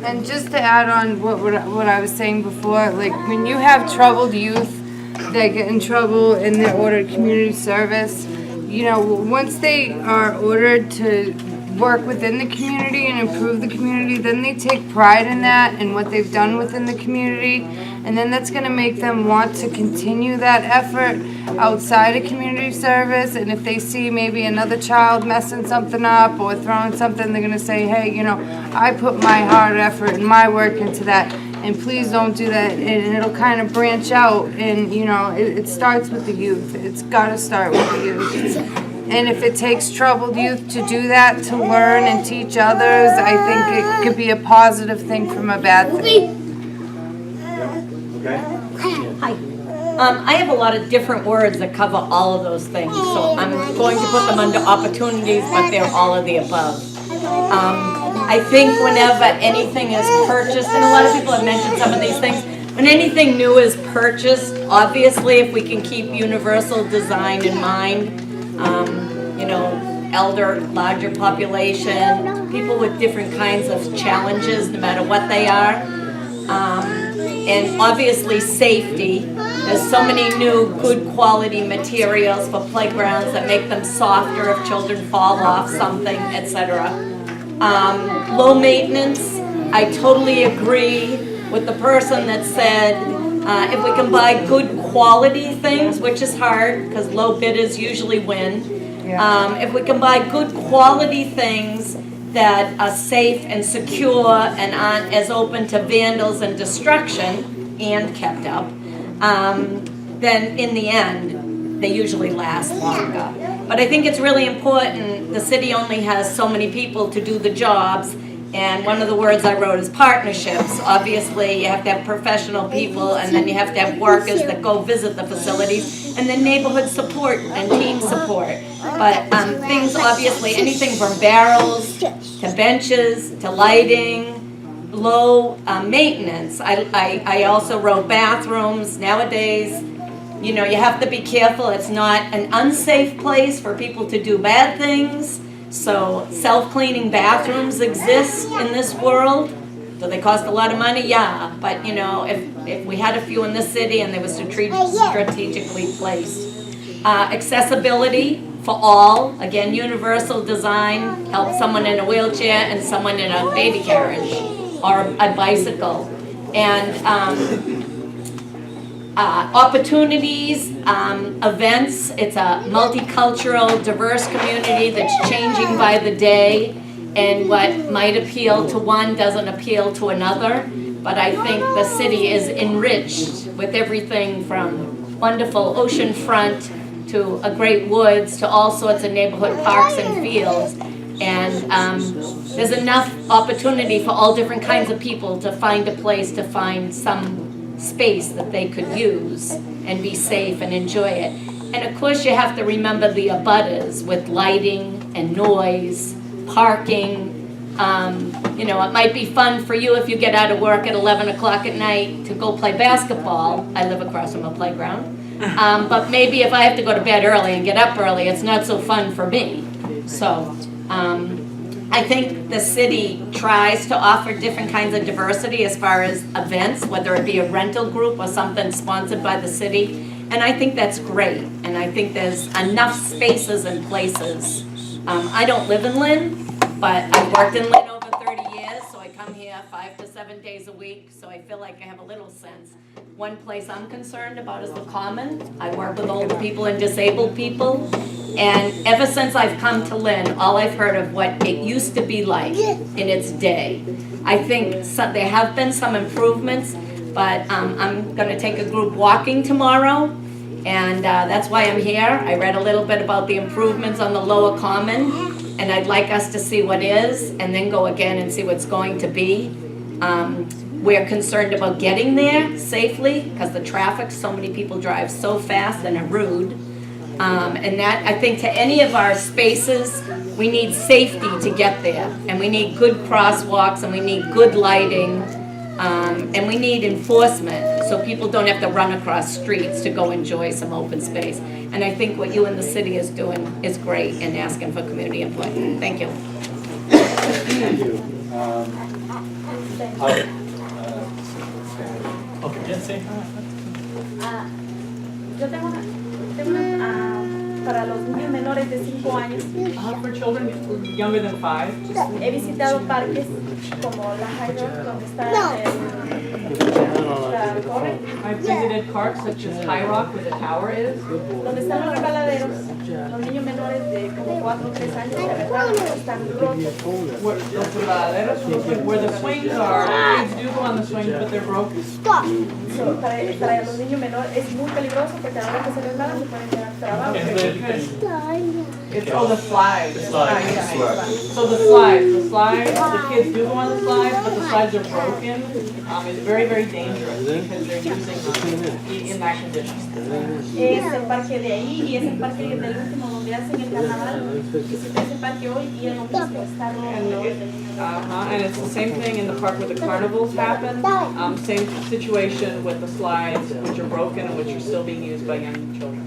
And just to add on what I was saying before, like when you have troubled youth that get in trouble and they're ordered community service, you know, once they are ordered to work within the community and improve the community, then they take pride in that and what they've done within the community, and then that's going to make them want to continue that effort outside of community service. And if they see maybe another child messing something up or throwing something, they're going to say, hey, you know, I put my hard effort and my work into that, and please don't do that. And it'll kind of branch out, and you know, it starts with the youth. It's got to start with the youth. And if it takes troubled youth to do that, to learn and teach others, I think it could be a positive thing from a bad thing. Hi. I have a lot of different words that cover all of those things, so I'm going to put them under opportunities, but they're all of the above. I think whenever anything is purchased, and a lot of people have mentioned some of these things, when anything new is purchased, obviously if we can keep universal design in mind, you know, elder, larger population, people with different kinds of challenges, no matter what they are, and obviously safety. There's so many new good quality materials for playgrounds that make them softer if children fall off something, etc. Low maintenance, I totally agree with the person that said if we can buy good quality things, which is hard because low bidders usually win. If we can buy good quality things that are safe and secure and aren't as open to vandals and destruction and kept up, then in the end, they usually last longer. But I think it's really important, the city only has so many people to do the jobs, and one of the words I wrote is partnerships. Obviously, you have to have professional people, and then you have to have workers that go visit the facilities, and then neighborhood support and team support. But things, obviously, anything from barrels to benches to lighting, low maintenance. I also wrote bathrooms. Nowadays, you know, you have to be careful. It's not an unsafe place for people to do bad things. So self-cleaning bathrooms exist in this world. Do they cost a lot of money? Yeah, but you know, if we had a few in this city and they were strategically placed. Accessibility for all, again, universal design, help someone in a wheelchair and someone in a baby carriage or a bicycle. And opportunities, events. It's a multicultural, diverse community that's changing by the day, and what might appeal to one doesn't appeal to another. But I think the city is enriched with everything from wonderful ocean front to a great woods to all sorts of neighborhood parks and fields. And there's enough opportunity for all different kinds of people to find a place to find some space that they could use and be safe and enjoy it. And of course you have to remember the abutters with lighting and noise, parking. You know, it might be fun for you if you get out of work at 11 o'clock at night to go play basketball. I live across from a playground. But maybe if I have to go to bed early and get up early, it's not so fun for me. So I think the city tries to offer different kinds of diversity as far as events, whether it be a rental group or something sponsored by the city. And I think that's great. And I think there's enough spaces and places. I don't live in Lynn, but I've worked in Lynn over 30 years, so I come here 5 to 7 days a week, so I feel like I have a little sense. One place I'm concerned about is the Common. I work with older people and disabled people. And ever since I've come to Lynn, all I've heard of what it used to be like in its day. I think there have been some improvements, but I'm going to take a group walking tomorrow, and that's why I'm here. I read a little bit about the improvements on the Lower Common, and I'd like us to see what is, and then go again and see what's going to be. We're concerned about getting there safely, because the traffic, so many people drive so fast and are rude. And that, I think, to any of our spaces, we need safety to get there, and we need good crosswalks, and we need good lighting, and we need enforcement so people don't have to run across streets to go enjoy some open space. And I think what you and the city is doing is great, and asking for community input. Thank you. Thank you. Okay, yeah, sí. Yo tengo una, para los niños menores de 5 años. For children younger than 5, He visitado parques como la High Rock, donde está la torre, I've visited parks such as High Rock, where the tower is. donde están los resbaladeros. Los niños menores de como 4 o 3 años se resbalan porque están rotos. Where los verdaderos, where the swings are, kids do go on the swings, but they're broken. So, para los niños menores es muy peligroso porque a la hora que se resbalan se pueden quedar trabados. It's the slides. So the slides, the kids do go on the slides, but the slides are broken. It's very, very dangerous because they're using them in that condition. Es el parque de ahí y es el parque del último donde hacen el carnaval. Visité ese parque hoy y es lo mismo, está roto. And it's the same thing in the park where the carnivals happen. Same situation with the slides, which are broken and which are still being used by young children.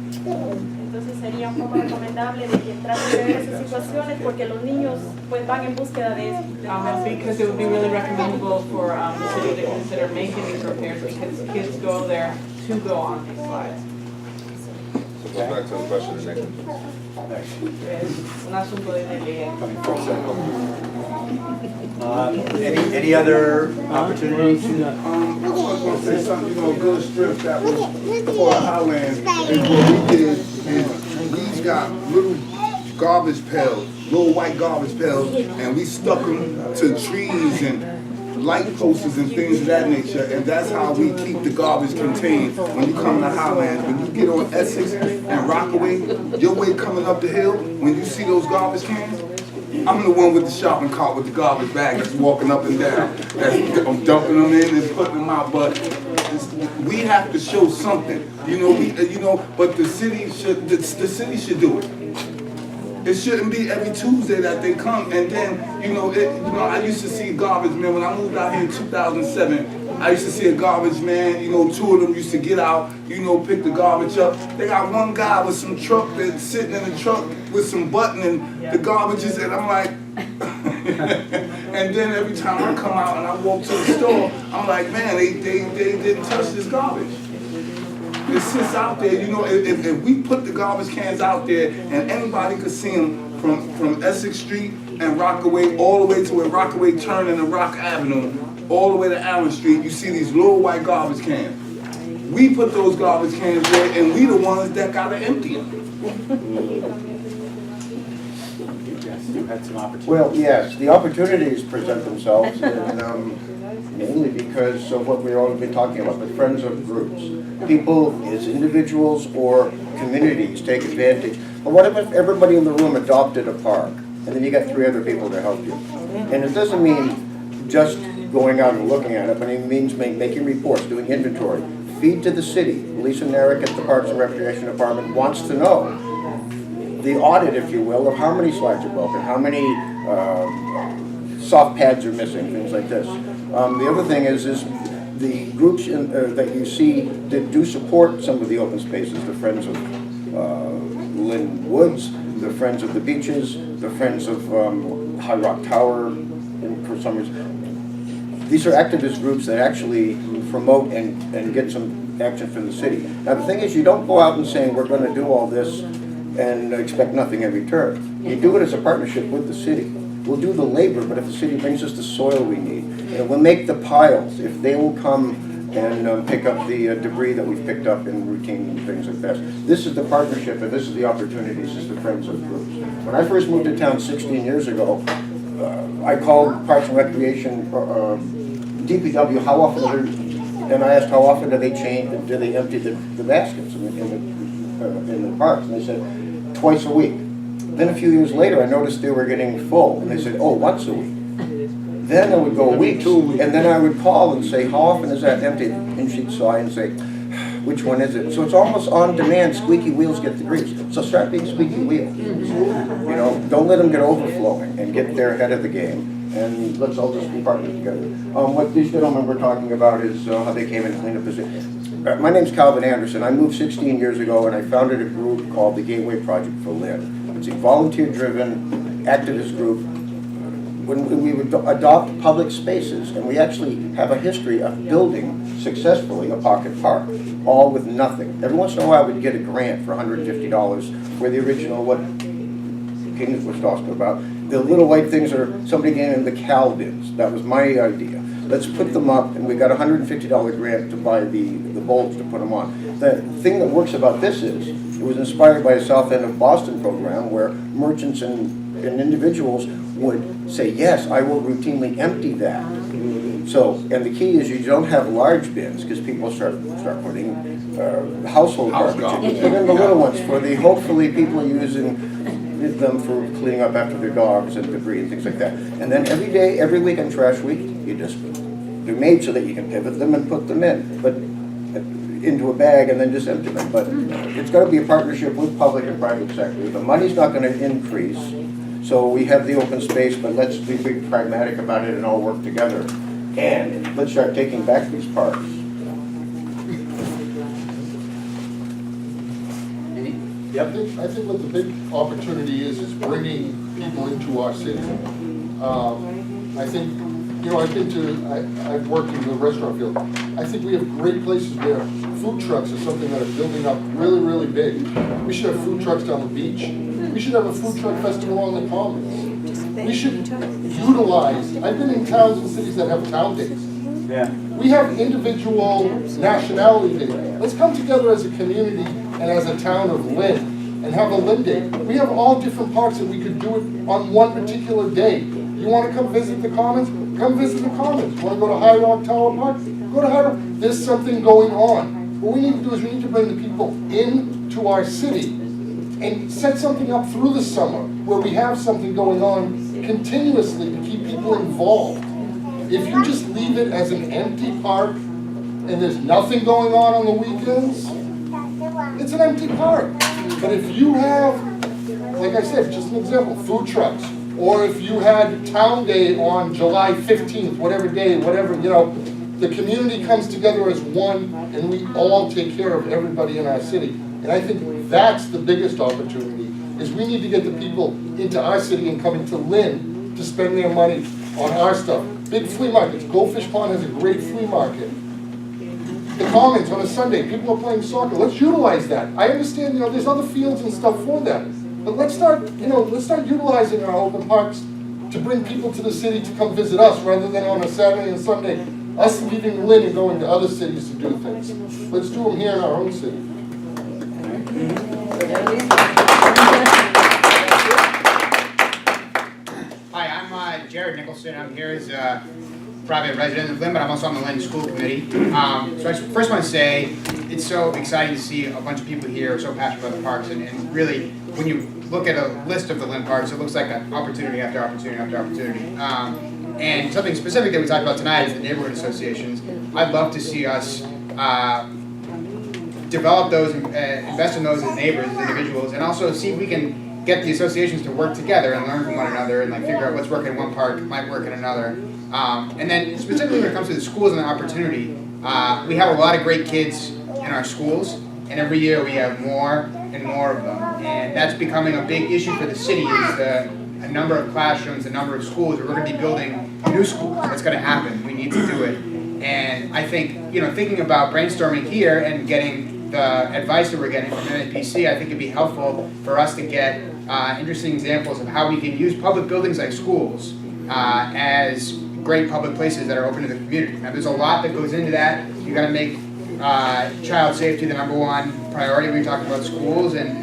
Entonces sería un poco recomendable de que traten de ver esas situaciones porque los niños pues van en búsqueda de eso. Because it would be really recommendable for the city to consider making these repairs because kids go there to go on these slides. So go back to the question again. Es un asunto de ley. Any other opportunities? I was going to say something, you know, a good strip that was for Highlands. And what we did is we got little garbage pails, little white garbage pails, and we stuck them to trees and light posts and things of that nature. And that's how we keep the garbage contained when you come to Highlands. When you get on Essex and Rockaway, your way coming up the hill, when you see those garbage cans, I'm the one with the shopping cart with the garbage bag that's walking up and down. I'm dumping them in and putting them out, but we have to show something, But the city should do it. It shouldn't be every Tuesday that they come, and then I used to see garbage men when I moved out here in 2007. I used to see a garbage man, 2 of them used to get out, pick the garbage up. They got one guy with some truck that's sitting in the truck with some button and the garbage is, and I'm like, and then every time I come out and I walk to the store, I'm like, man, they didn't touch this garbage. It sits out there, if we put the garbage cans out there and anybody could see them from Essex Street and Rockaway all the way to where Rockaway turned into Rock Avenue, all the way to Allen Street, you see these little white garbage cans. We put those garbage cans there and we the ones that gotta empty them. Yes, you had some opportunities. Well, yes, the opportunities present themselves, and mainly because of what we've already been talking about, the friends of groups. People, as individuals or communities, take advantage. But what if everybody in the room adopted a park, and then you got 3 other people to help you? And it doesn't mean just going out and looking at it, but it means making reports, doing inventory. Feed to the city. Lisa Narek at the Parks and Recreation Department wants to know the audit, if you will, of how many slides are broken, how many soft pads are missing, things like this. The other thing is the groups that you see that do support some of the open spaces, the Friends of Lynn Woods, the Friends of the Beaches, the Friends of High Rock Tower, for some reason. These are activist groups that actually promote and get some action from the city. Now the thing is, you don't go out and say, we're going to do all this and expect nothing in return. You do it as a partnership with the city. We'll do the labor, but if the city brings us the soil we need, we'll make the piles. If they will come and pick up the debris that we've picked up in routine and things like that. This is the partnership, and this is the opportunities, this is the friends of groups. When I first moved to town 16 years ago, I called Parks and Recreation, DPW, how often and I asked how often do they empty the baskets in the parks, and they said twice a week. Then a few years later, I noticed they were getting full, and they said, oh, once a week. Then I would go weeks, and then I would call and say, how often is that emptied? And she'd sigh and say, which one is it? So it's almost on demand, squeaky wheels get the grease. So start being squeaky wheels. Don't let them get overflowing and get there ahead of the game. And let's all just be partners together. What these gentlemen were talking about is how they came in and cleaned up the my name's Calvin Anderson. I moved 16 years ago, and I founded a group called the Gateway Project for Lynn. It's a volunteer-driven activist group when we would adopt public spaces, and we actually have a history of building successfully a pocket park, all with nothing. Every once in a while, we'd get a grant for $150 for the original, what King was talking about. The little white things are, somebody gave in the cow bins. That was my idea. Let's put them up, and we got a $150 grant to buy the bulbs to put them on. The thing that works about this is, it was inspired by a South End of Boston program where merchants and individuals would say, yes, I will routinely empty that. So, and the key is you don't have large bins, because people start putting household garbage in. You put in the little ones for the, hopefully people using them for cleaning up after their dogs and debris and things like that. And then every day, every week on trash week, you just, they're made so that you can pivot them and put them in, but into a bag and then just empty them. But it's got to be a partnership with public and private sector. The money's not going to increase, so we have the open space, but let's be pragmatic about it and all work together. And let's start taking back these parks. I think what the big opportunity is bringing people into our city. I think, you know, I've worked in the restaurant field. I think we have great places where food trucks are something that are building up really, really big. We should have food trucks down the beach. We should have a food truck festival on the commons. We should utilize, I've been in towns and cities that have town days. Yeah. We have individual nationality days. Let's come together as a community and as a town of Lynn and have a Lynn Day. We have all different parks and we could do it on one particular day. You want to come visit the Commons? Come visit the Commons. You want to go to High Rock Tower Park? Go to High Rock. There's something going on. What we need to do is we need to bring the people into our city and set something up through the summer where we have something going on continuously to keep people involved. If you just leave it as an empty park and there's nothing going on the weekends, it's an empty park. But if you have, like I said, just an example, food trucks, or if you had Town Day on July 15th, whatever day, whatever, you know, the community comes together as one and we all take care of everybody in our city. And I think that's the biggest opportunity, is we need to get the people into our city and coming to Lynn to spend their money on our stuff. Big flea markets. Goldfish Pond has a great flea market. The Commons on a Sunday, people are playing soccer. Let's utilize that. I understand, you know, there's other fields and stuff for that. But let's start utilizing our open parks to bring people to the city to come visit us rather than on a Saturday and Sunday, us leaving Lynn and going to other cities to do things. Let's do them here in our own city. Hi, I'm Jared Nicholson. I'm here as a private resident of Lynn, but I'm also on the Lynn School Committee. So I first want to say it's so exciting to see a bunch of people here so passionate about the parks, and really, when you look at a list of the Lynn parks, it looks like an opportunity after opportunity after opportunity. And something specific that we talked about tonight is the neighborhood associations. I'd love to see us develop those, invest in those as neighbors, as individuals, and also see if we can get the associations to work together and learn from one another and like figure out what's working in one park might work in another. And then specifically when it comes to the schools and the opportunity, we have a lot of great kids in our schools, and every year we have more and more of them. And that's becoming a big issue for the city, is the number of classrooms, the number of schools. We're going to be building new schools. That's going to happen. We need to do it. And I think, you know, thinking about brainstorming here and getting the advice that we're getting from NAPC, I think it'd be helpful for us to get interesting examples of how we can use public buildings like schools as great public places that are open to the community. Now, there's a lot that goes into that. You got to make child safety the #1 priority when you're talking about schools, and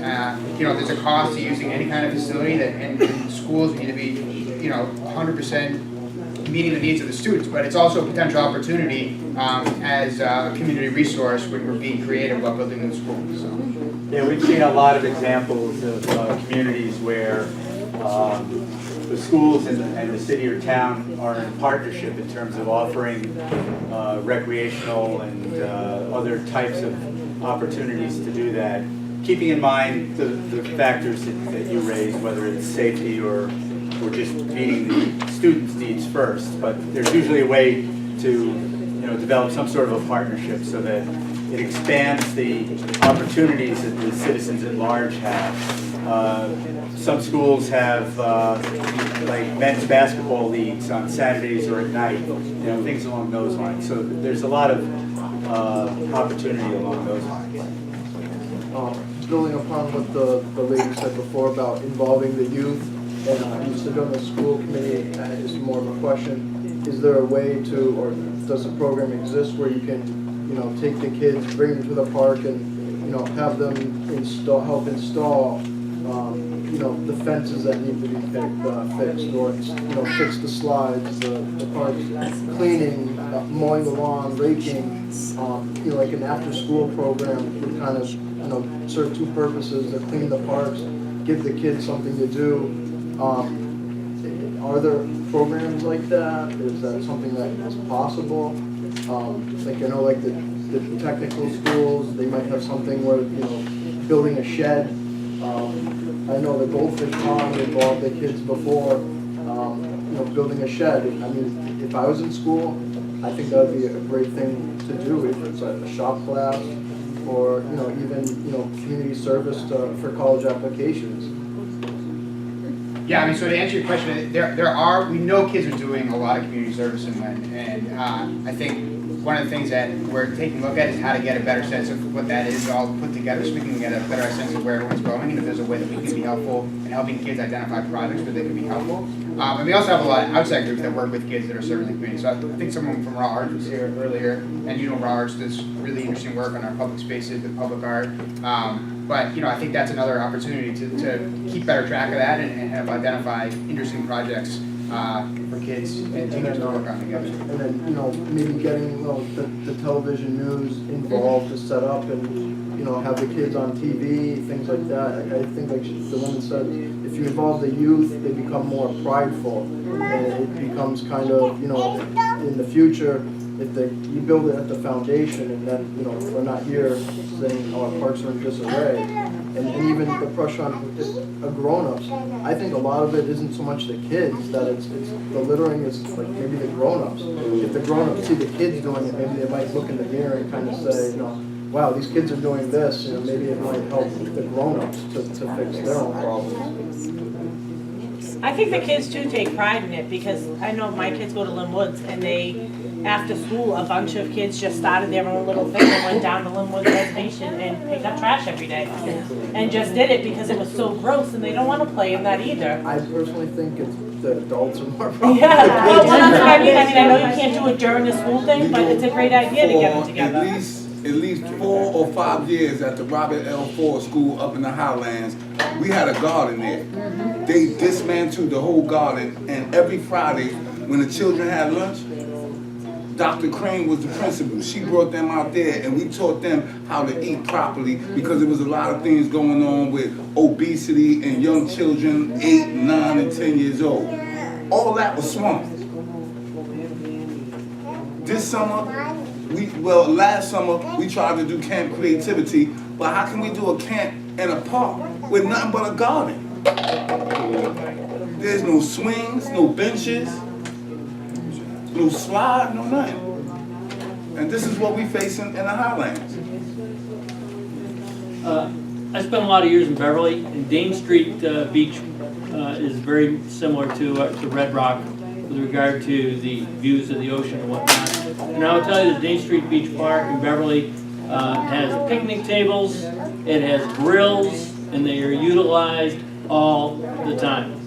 you know, there's a cost to using any kind of facility that, and schools need to be, you know, 100% meeting the needs of the students, but it's also a potential opportunity as a community resource when we're being creative about building new schools. So. Yeah, we've seen a lot of examples of communities where the schools and the city or town are in partnership in terms of offering recreational and other types of opportunities to do that, keeping in mind the factors that you raised, whether it's safety or just meeting the students' needs first. But there's usually a way to, you know, develop some sort of a partnership so that it expands the opportunities that the citizens at large have. some schools have like men's basketball leagues on Saturdays or at night, things along those lines. So there's a lot of opportunity along those lines. Building upon what the lady said before about involving the youth, and you said on the school committee, is more of a question. Is there a way to, or does a program exist where you can, take the kids, bring them to the park, and have them help install, the fences that need to be fixed, or fix the slides, the parks, cleaning, mowing the lawn, raking, like an after-school program would kind of, serve two purposes: to clean the parks, give the kids something to do. Are there programs like that? Is that something that is possible? Like the technical schools, they might have something where, building a shed. I know the goldfish pond involved the kids before, building a shed. I mean, if I was in school, I think that would be a great thing to do, if it's a shop class or, even, community service for college applications. Yeah, I mean, so to answer your question, we know kids are doing a lot of community service in Lynn, and I think one of the things that we're taking a look at is how to get a better sense of what that is all put together, so we can get a better sense of where everyone's going, and if there's a way that we can be helpful in helping kids identify projects where they can be helpful. And we also have a lot of outside groups that work with kids that are serving the community. So I think someone from Raw Arts was here earlier, and Raw Arts does really interesting work on our public spaces with public art. But I think that's another opportunity to keep better track of that and have identify interesting projects for kids and teenagers to work on together. And then, maybe getting the television news involved to set up and, have the kids on TV, things like that. I think, like the woman said, if you involve the youth, they become more prideful. And it becomes kind of, in the future, if you build it at the foundation, and then, we're not here saying, our parks are in disarray. And even the pressure on grown-ups, I think a lot of it isn't so much the kids, that it's the littering is like maybe the grown-ups. If the grown-ups see the kids doing it, maybe they might look in the mirror and kind of say, wow, these kids are doing this, maybe it might help the grown-ups to fix their own problems. I think the kids too take pride in it, because I know my kids go to Lynn Woods, and they, after school, a bunch of kids just started their own little thing and went down to Lynn Woods Reservation and picked up trash every day. And just did it because it was so gross, and they don't want to play in that either. I personally think it's the adults are more problem. Yeah, well, that's what I mean. I know you can't do it during the school thing, but it's a great idea to get them together. At least 4 or 5 years at the Robert L. Ford School up in the Highlands, we had a garden there. They dismantled the whole garden, and every Friday when the children had lunch, Dr. Crane was the principal. She brought them out there, and we taught them how to eat properly, because there was a lot of things going on with obesity in young children, 8, 9, and 10 years old. All that was swamped. This summer, last summer, we tried to do Camp Creativity, but how can we do a camp in a park with nothing but a garden? There's no swings, no benches, no slide, no nothing. And this is what we face in the Highlands. I spent a lot of years in Beverly, and Dame Street Beach is very similar to Red Rock with regard to the views of the ocean and whatnot. And I will tell you that Dame Street Beach Park in Beverly has picnic tables, it has grills, and they are utilized all the time.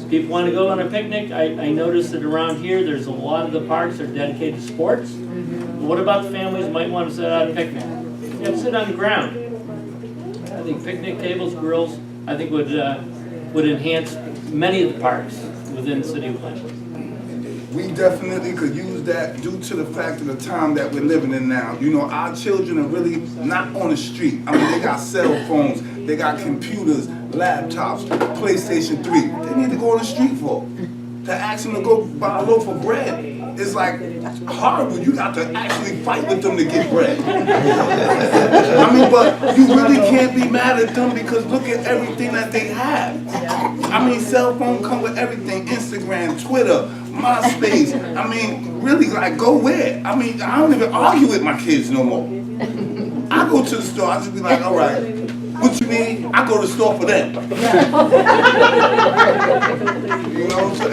People want to go on a picnic. I noticed that around here, there's a lot of the parks are dedicated to sports. What about the families who might want to sit out and picnic? You have to sit on the ground. I think picnic tables, grills, I think would enhance many of the parks within the city of Lynn. We definitely could use that due to the fact of the time that we're living in now. Our children are really not on the street. I mean, they got cell phones, they got computers, laptops, PlayStation 3. They need to go on the street for. To ask them to go buy a loaf of bread is like horrible. You got to actually fight with them to get bread. I mean, but you really can't be mad at them, because look at everything that they have. I mean, cell phone come with everything: Instagram, Twitter, MySpace. I mean, really, like, go where? I mean, I don't even argue with my kids no more. I go to the store, I just be like, all right, What you need? I go to the store for them. You know, so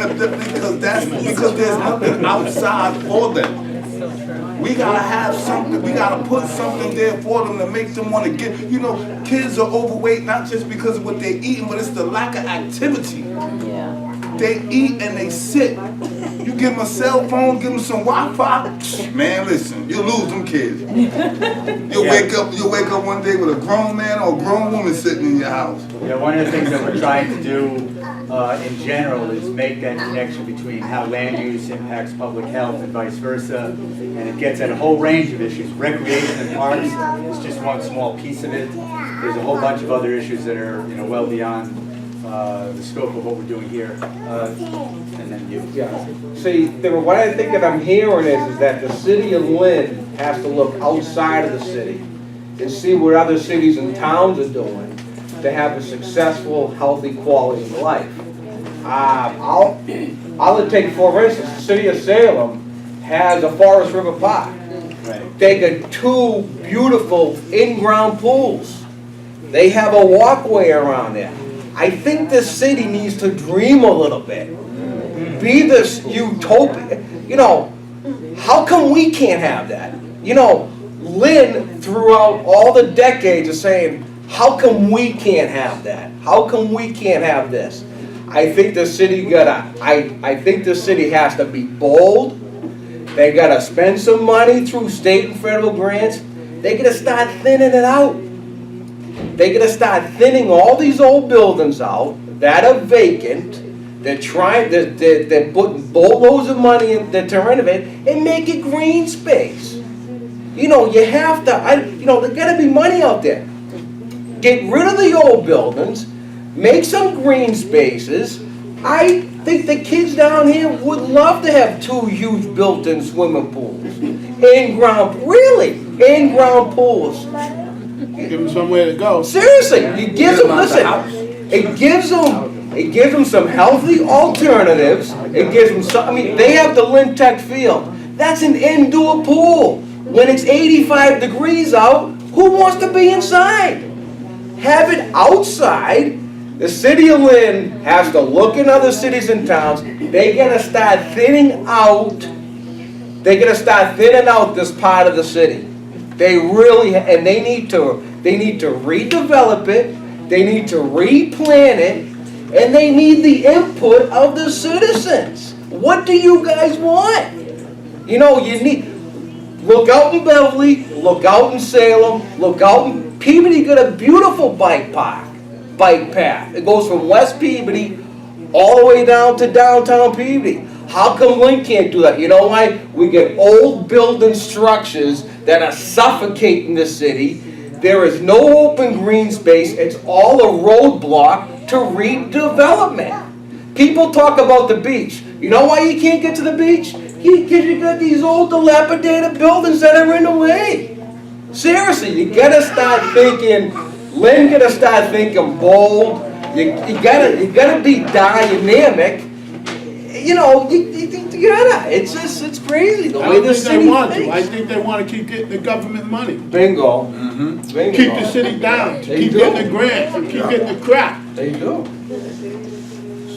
because there's nothing outside for them. We gotta have something, we gotta put something there for them to make them wanna get, you know, kids are overweight not just because of what they're eating, but it's the lack of activity. They eat and they sit. You give them a cell phone, give them some Wi-Fi, man, listen, you'll lose them kids. You'll wake up one day with a grown man or a grown woman sitting in your house. Yeah, one of the things that we're trying to do in general is make that connection between how land use impacts public health and vice versa, and it gets at a whole range of issues. Recreation and parks is just one small piece of it. There's a whole bunch of other issues that are, you know, well beyond the scope of what we're doing here. And then you. Yeah. See, what I think that I'm hearing is that the city of Lynn has to look outside of the city and see what other cities and towns are doing to have a successful, healthy quality of life. I'll take, for instance, the city of Salem has a Forest River Park. Right. They got 2 beautiful in-ground pools. They have a walkway around there. I think the city needs to dream a little bit. Be this utopia. You know, how come we can't have that? You know, Lynn, throughout all the decades, is saying, how come we can't have that? How come we can't have this? I think the city I think the city has to be bold. They gotta spend some money through state and federal grants. They gotta start thinning it out. They gotta start thinning all these old buildings out that are vacant. They're putting boatloads of money in to renovate and make it green space. You know, you have to, you know, there gotta be money out there. Get rid of the old buildings, make some green spaces. I think the kids down here would love to have 2 huge built-in swimming pools. In-ground pools. Give them somewhere to go. Seriously, it gives them, listen, it gives them some healthy alternatives. It gives them some, I mean, they have the Lynn Tech Field. That's an indoor pool. When it's 85 degrees out, who wants to be inside? Have it outside. The city of Lynn has to look in other cities and towns. They gotta start thinning out. They gotta start thinning out this part of the city. They really, and they need to redevelop it. They need to replan it, and they need the input of the citizens. What do you guys want? You know, you need. Look out in Beverly. Look out in Salem. Look out in Peabody. Got a beautiful bike path. It goes from West Peabody all the way down to downtown Peabody. How come Lynn can't do that? You know why? We get old building structures that are suffocating the city. There is no open green space. It's all a roadblock to redevelopment. People talk about the beach. You know why you can't get to the beach? Because you got these old dilapidated buildings that are in the way. Seriously, you gotta start thinking, Lynn gotta start thinking bold. You gotta be dynamic. You know, you gotta. It's crazy the way the city thinks. I think they want to keep getting the government money. Bingo. Bingo. Keep the city down. Keep getting the grants and keep getting the crap. They do.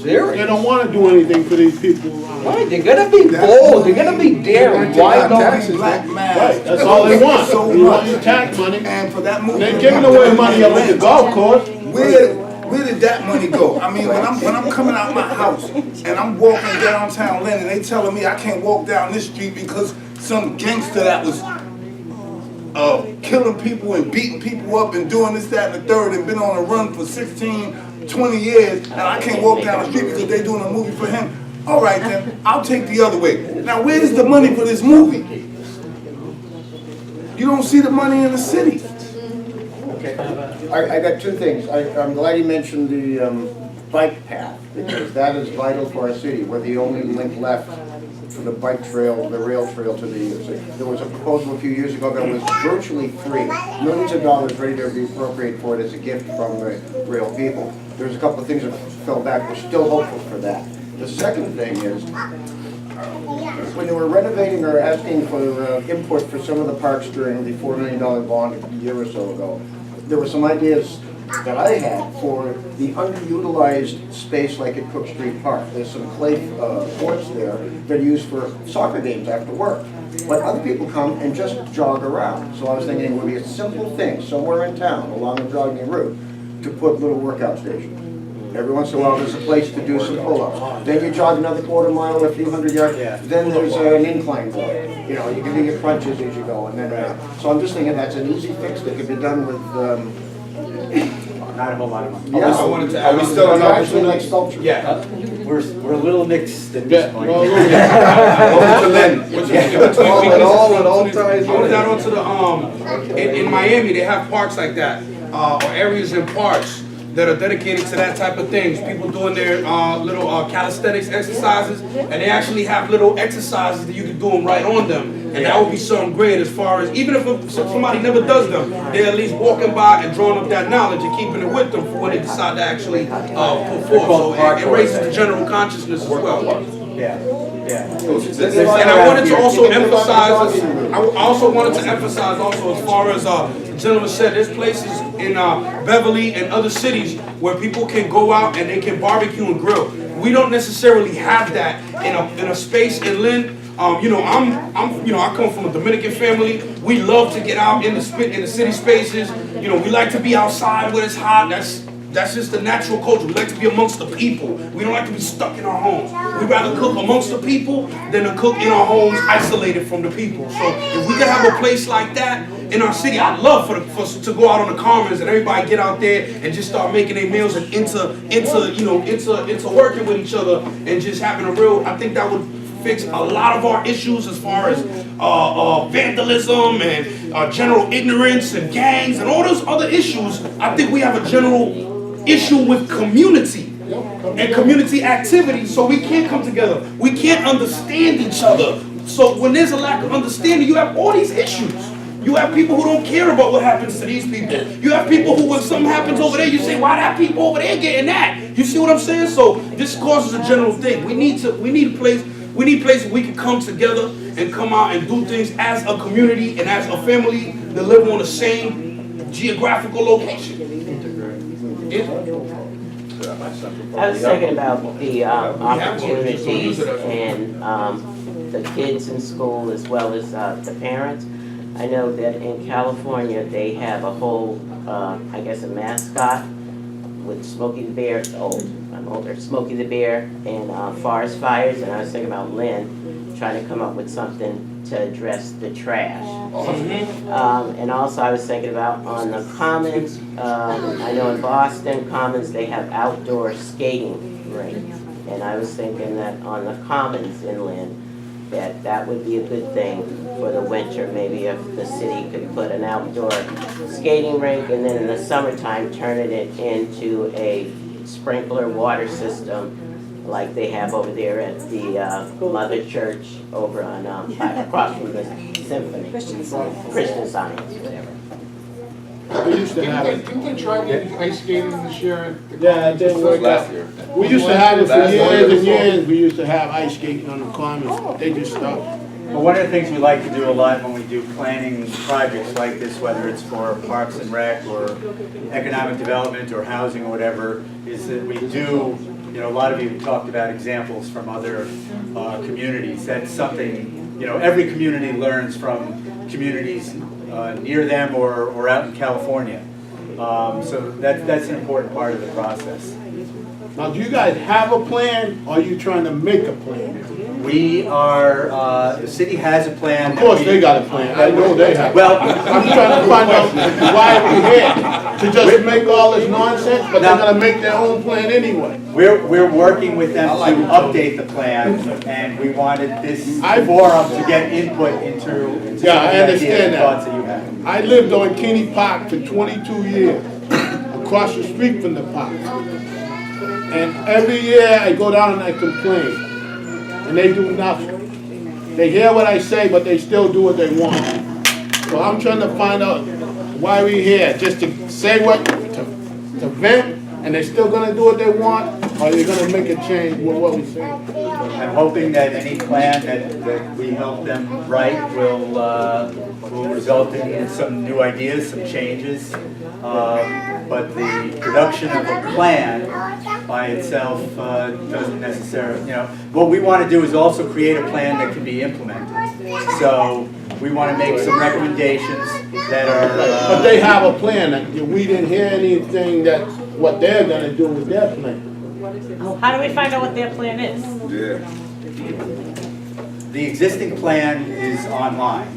Serious. They don't want to do anything for these people. Right, they're gonna be bold. They're gonna be daring. Why not? Right, that's all they want. So they want much. your tax money. And for that movie, They're giving away money up at the golf course. Where did that money go? I mean, when I'm coming out my house and I'm walking downtown Lynn and they telling me I can't walk down this street because some gangster that was killing people and beating people up and doing this, that, and the third and been on a run for 16, 20 years and I can't walk down the street because they're doing a movie for him. All right then, I'll take the other way. Now where's the money for this movie? You don't see the money in the city. Okay, I got 2 things. I'm glad you mentioned the bike path, because that is vital for our city. We're the only link left for the bike trail, the rail trail to the city. There was a proposal a few years ago that was virtually free. Millions of dollars ready to be appropriated for it as a gift from the rail people. There's a couple of things that fell back. We're still hopeful for that. The second thing is, when they were renovating or asking for input for some of the parks during the $4 million bond a year or so ago, there were some ideas that I had for the underutilized space like at Cook Street Park. There's some clay courts there that are used for soccer games after work. But other people come and just jog around. So I was thinking it would be a simple thing somewhere in town along a jogging route to put little workout stations. Every once in a while there's a place to do some pull-ups. Then you jog another quarter mile or a few hundred yards. Then there's an incline board. You know, you can do your crunches as you go. And then, so I'm just thinking that's an easy fix that could be done with not a whole lot of money. yeah. I wanted to, are we still on Actually like sculpture. Yeah. We're a little mixed at this point. Over to Lynn. It all ties I want to add on to the, in Miami, they have parks like that, or areas in parks that are dedicated to that type of things. People doing their little calisthenics exercises, and they actually have little exercises that you can do them right on them. And that would be something great as far as, even if somebody never does them, they're at least walking by and drawing up that knowledge and keeping it with them for when they decide to actually put forth. So it raises the general consciousness as well. Yeah. And I wanted to also emphasize, as far as the gentleman said, there's places in Beverly and other cities where people can go out and they can barbecue and grill. We don't necessarily have that in a space in Lynn. I come from a Dominican family. We love to get out in the city spaces. We like to be outside when it's hot. That's just the natural culture. We like to be amongst the people. We don't like to be stuck in our homes. We'd rather cook amongst the people than to cook in our homes isolated from the people. So if we could have a place like that in our city, I'd love for to go out on the commons and everybody get out there and just start making their meals and into working with each other and just having a real, I think that would fix a lot of our issues as far as vandalism and general ignorance and gangs and all those other issues. I think we have a general issue with community and community activity, so we can't come together. We can't understand each other. So when there's a lack of understanding, you have all these issues. You have people who don't care about what happens to these people. You have people who, when something happens over there, you say, why that people over there getting that? You see what I'm saying? So this causes a general thing. We need a place where we can come together and come out and do things as a community and as a family that live on the same geographical location. I was thinking about the opportunities and the kids in school as well as the parents. I know that in California they have a whole, I guess, a mascot with Smokey the Bear. I'm older. Smokey the Bear and forest fires. And I was thinking about Lynn trying to come up with something to address the trash. And also I was thinking about on the Commons, I know in Boston Commons they have outdoor skating rinks. And I was thinking that on the Commons in Lynn, that would be a good thing for the winter. Maybe if the city could put an outdoor skating rink and then in the summertime turn it into a sprinkler water system like they have over there at the Mother Church over on across from the Symphony. Christian Science, whatever. We used to have it. Didn't they try ice skating this year? Yeah, it didn't work out. We used to have it for years and years. We used to have ice skating on the commons. They just stopped. Well, one of the things we like to do a lot when we do planning projects like this, whether it's for Parks and Rec or economic development or housing or whatever, is that we do, a lot of you talked about examples from other communities. That's something, every community learns from communities near them or out in California. So that's an important part of the process. Now, do you guys have a plan, or are you trying to make a plan? We are, the city has a plan. Of course they got a plan. I know they have. Well, I'm trying to find out why we're here. To just make all this nonsense, but they're going to make their own plan anyway. We're working with them to update the plan, and we wanted this forum to get input into Yeah, I understand thoughts that you have. I lived on Kinney Park for 22 years, across the street from the park. And every year I go down and I complain. And they do nothing. They hear what I say, but they still do what they want. So I'm trying to find out why we're here, just to say what, to vent, and they're still gonna do what they want, or they're gonna make a change with what we say? I'm hoping that any plan that we help them write will result in some new ideas, some changes. But the production of a plan by itself doesn't necessarily, what we want to do is also create a plan that can be implemented. So we want to make some recommendations that are... But they have a plan, we didn't hear anything that what they're gonna do with their plan. How do we find out what their plan is? Yeah. The existing plan is online,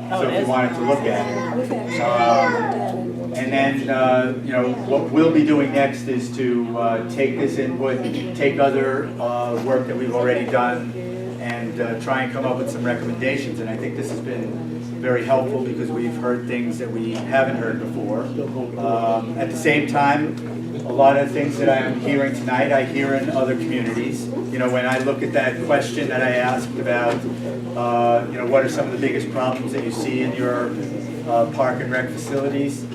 so if you wanted to look at it. And then, what we'll be doing next is to take this input, take other work that we've already done, and try and come up with some recommendations. And I think this has been very helpful because we've heard things that we haven't heard before. At the same time, a lot of things that I'm hearing tonight, I hear in other communities. When I look at that question that I asked about, what are some of the biggest problems that you see in your park and rec facilities?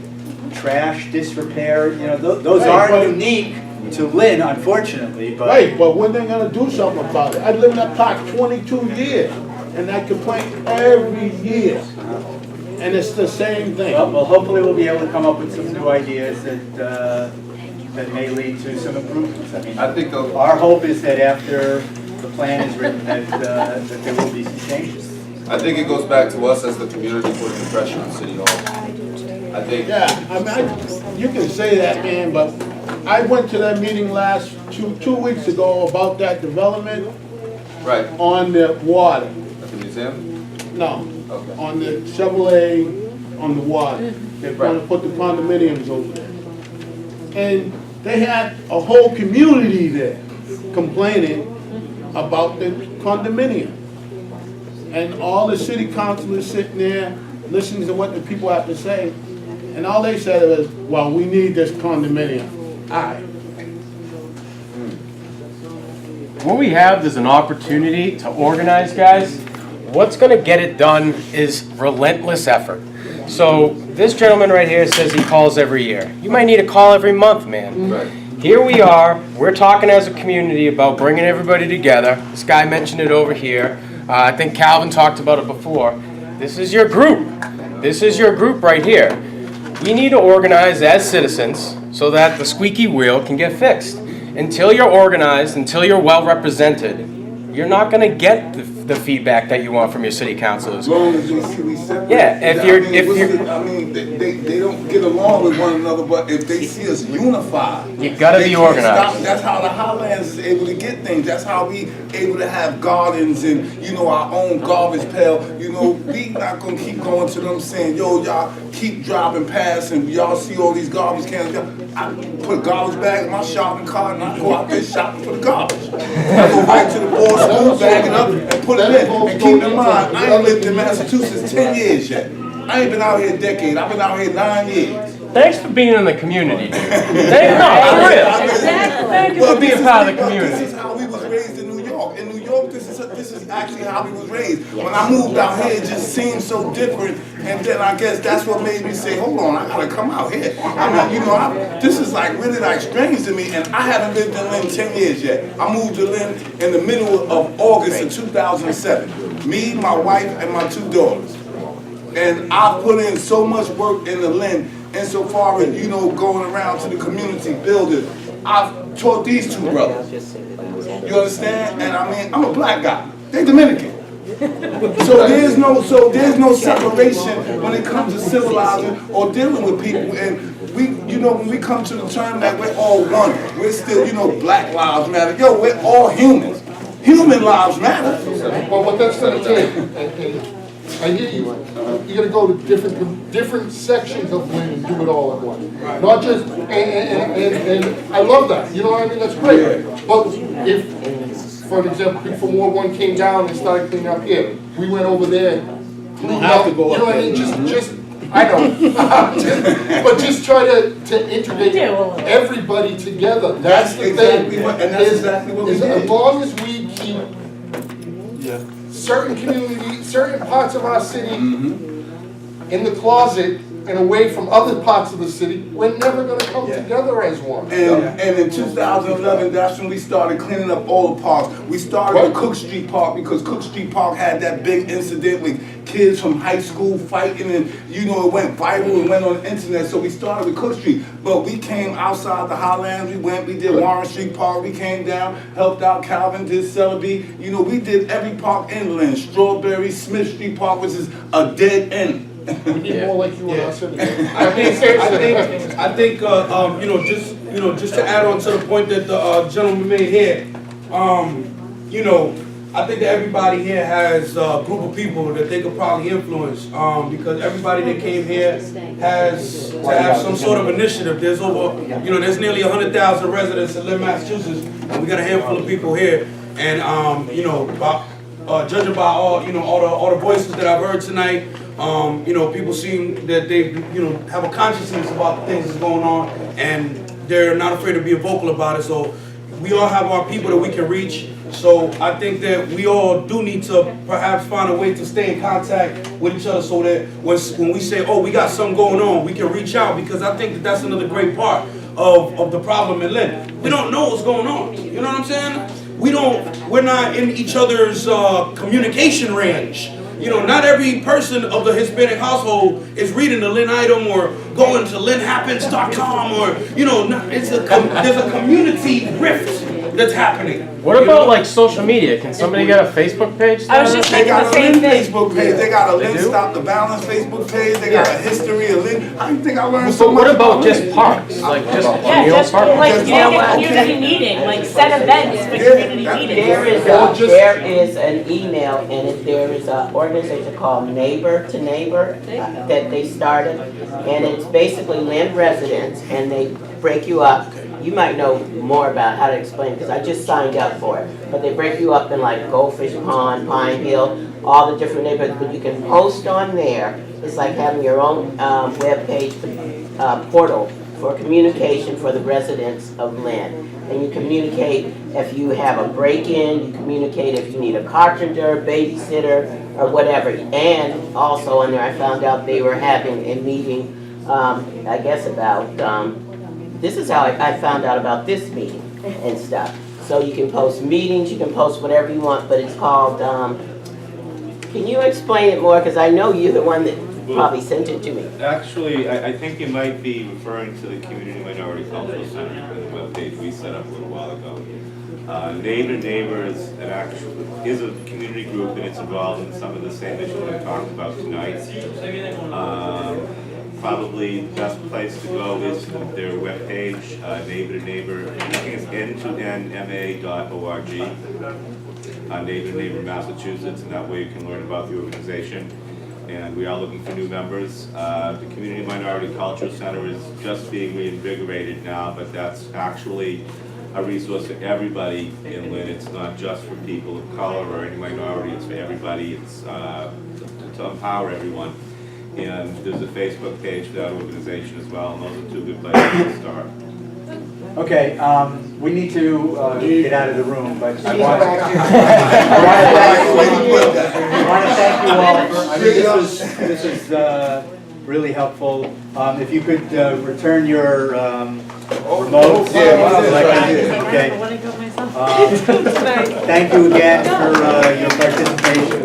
Trash, disrepair, those aren't unique to Lynn, unfortunately, but... Right, but when they gonna do something about it? I lived in that park 22 years, and I complain every year. And it's the same thing. Well, hopefully we'll be able to come up with some new ideas that may lead to some improvements. I think our hope is that after the plan is written, that there will be some changes. I think it goes back to us as the community putting the pressure on City Hall. I think. Yeah, you can say that, man, but I went to that meeting two weeks ago about that development. Right. On the water. At the museum? No. Okay. On the Chevrolet, on the water. They're going to put the condominiums over there. And they had a whole community there complaining about the condominium. And all the city councilors sitting there listening to what the people have to say. And all they said was, well, we need this condominium. All right. What we have is an opportunity to organize, guys. What's going to get it done is relentless effort. So this gentleman right here says he calls every year. You might need a call every month, man. Right. Here we are. We're talking as a community about bringing everybody together. This guy mentioned it over here. I think Calvin talked about it before. This is your group. This is your group right here. We need to organize as citizens so that the squeaky wheel can get fixed. Until you're organized, until you're well represented, you're not going to get the feedback that you want from your city councilors. As long as we separate. Yeah, they don't get along with one another, but if they see us unified, you gotta be organized. That's how the Highlands is able to get things. That's how we able to have gardens and our own garbage pail. We not gonna keep going to them saying, yo, y'all keep driving past and y'all see all these garbage cans. I put a garbage bag in my shopping cart and I go out there shopping for the garbage. I go right to the board school, bag it up and put it in. And keep in mind, I ain't lived in Massachusetts 10 years yet. I ain't been out here a decade. I've been out here 9 years. Thanks for being in the community, dude. Thank you for being part of the community. This is how we was raised in New York. In New York, this is actually how we was raised. When I moved out here, it just seemed so different. And then I guess that's what made me say, hold on, I gotta come out here. This is really strange to me. And I haven't lived in Lynn 10 years yet. I moved to Lynn in the middle of August of 2007. Me, my wife, and my 2 daughters. And I put in so much work in the Lynn, insofar as, going around to the community building. I've taught these 2 brothers. You understand? And I'm a black guy. They're Dominican. So there's no separation when it comes to civilizing or dealing with people. And we, when we come to the term that we're all one, we're still, Black lives matter. Yo, we're all humans. Human lives matter. Well, what that's going to take, I hear you. You got to go to different sections of Lynn and do it all at once. Not just and I love that. You know what I mean? That's great. But if, for example, people from Ward 1 came down and started cleaning up here, we went over there. You know what I mean? Just I know. But just try to integrate everybody together. That's the thing. And that's exactly what we did. As long as we keep certain communities, certain parts of our city in the closet and away from other parts of the city, we're never gonna come together as one. And in 2011, that's when we started cleaning up all the parks. We started with Cook Street Park because Cook Street Park had that big incident with kids from high school fighting, and it went viral and went on the internet. So we started with Cook Street, but we came outside the Highlands. We did Warren Street Park. We came down, helped out Calvin, did Celebi. We did every park in Lynn. Strawberry, Smith Street Park, which is a dead end. More like you and us. I think, just to add on to the point that the gentleman made here, I think that everybody here has a group of people that they could probably influence, because everybody that came here has to have some sort of initiative. There's there's nearly 100,000 residents in Lynn, Massachusetts, and we got a handful of people here, and judging by all the voices that I've heard tonight, people seem that they have a consciousness about the things that's going on, and they're not afraid to be vocal about it. So we all have our people that we can reach. So I think that we all do need to perhaps find a way to stay in contact with each other, so that when we say, oh, we got something going on, we can reach out, because I think that that's another great part of the problem in Lynn. We don't know what's going on. You know what I'm saying? We're not in each other's communication range. Not every person of the Hispanic household is reading the Lynn Item or going to LynnHappens.com, or there's a community rift that's happening. What about like social media? Can somebody get a Facebook page? They got a Lynn Facebook page. They got a Lynn Stop the Violence Facebook page. They got a history of Lynn. I think I learned so much. What about just parks? Like just just community meeting, like set events for community meetings. There is an email, and there is an organization called Neighbor to Neighbor that they started, and it's basically Lynn residents, and they break you up. You might know more about how to explain, because I just signed up for it. But they break you up in like Goldfish Pond, Pine Hill, all the different neighborhoods. But you can post on there. It's like having your own web page portal for communication for the residents of Lynn. And you communicate if you have a break-in, you communicate if you need a carpenter, babysitter, or whatever. And also on there I found out they were having a meeting, I guess about, this is how I found out about this meeting and stuff. So you can post meetings, you can post whatever you want, but it's called, can you explain it more? Because I know you're the one that probably sent it to me. Actually, I think you might be referring to the Community Minority Cultural Center and the webpage we set up a little while ago. Neighbor to Neighbor is a community group, and it's involved in some of the same issues we talked about tonight. Probably the best place to go is to their webpage, Neighbor to Neighbor. I think it's n2nma.org. Neighbor to Neighbor Massachusetts, and that way you can learn about the organization. And we are looking for new members. The Community Minority Cultural Center is just being reinvigorated now, but that's actually a resource for everybody in Lynn. It's not just for people of color or any minority, it's for everybody. It's to empower everyone. And there's a Facebook page for that organization as well, and those are two good places to start. Okay, we need to get out of the room, but I want to thank you all. This is really helpful. If you could return your remotes. Okay. Thank you again for your participation.